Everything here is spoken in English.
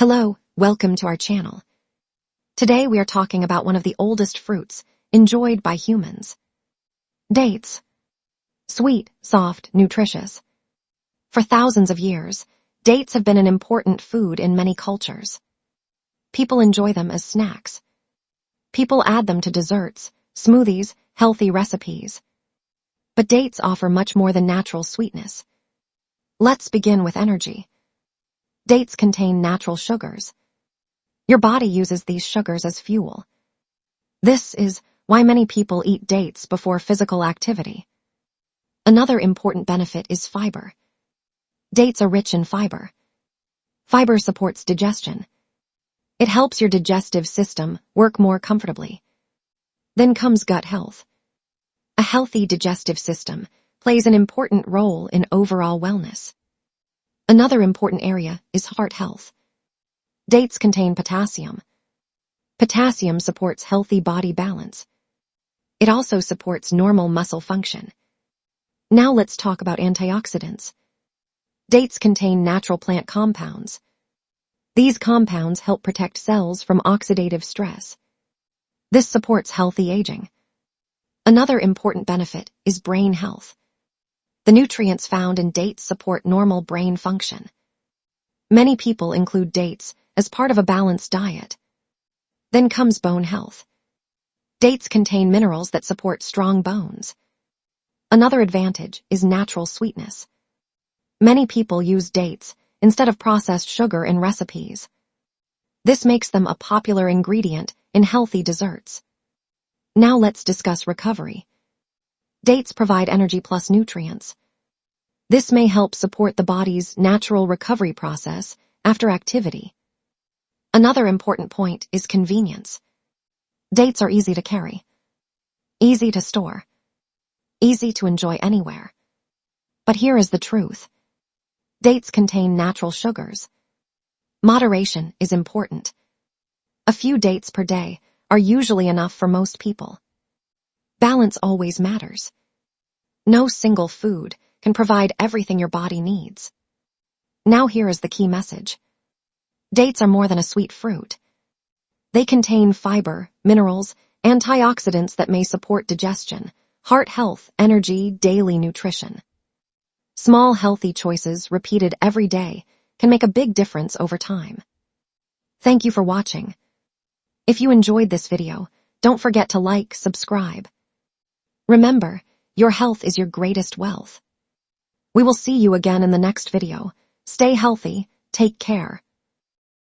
Hello, welcome to our channel. Today we are talking about one of the oldest fruits enjoyed by humans. Dates. Sweet, soft, nutritious. For thousands of years, dates have been an important food in many cultures. People enjoy them as snacks. People add them to desserts, smoothies, healthy recipes. But dates offer much more than natural sweetness. Let's begin with energy. Dates contain natural sugars. Your body uses these sugars as fuel. This is why many people eat dates before physical activity. Another important benefit is fiber. Dates are rich in fiber. Fiber supports digestion. It helps your digestive system work more comfortably. Then comes gut health. A healthy digestive system plays an important role in overall wellness. Another important area is heart health. Dates contain potassium. Potassium supports healthy body balance. It also supports normal muscle function. Now let's talk about antioxidants. Dates contain natural plant compounds. These compounds help protect cells from oxidative stress. This supports healthy aging. Another important benefit is brain health. The nutrients found in dates support normal brain function. Many people include dates as part of a balanced diet. Then comes bone health. Dates contain minerals that support strong bones. Another advantage is natural sweetness. Many people use dates instead of processed sugar in recipes. This makes them a popular ingredient in healthy desserts. Now let's discuss recovery. Dates provide energy plus nutrients. This may help support the body's natural recovery process after activity. Another important point is convenience. Dates are easy to carry, easy to store, easy to enjoy anywhere. But here is the truth. Dates contain natural sugars. Moderation is important. A few dates per day are usually enough for most people. Balance always matters. No single food can provide everything your body needs. Now here is the key message. Dates are more than a sweet fruit. They contain fiber, minerals, antioxidants that may support digestion, heart health, energy, daily nutrition. Small healthy choices repeated every day can make a big difference over time. Thank you for watching. If you enjoyed this video, don't forget to like, subscribe. Remember, your health is your greatest wealth. We will see you again in the next video. Stay healthy, take care.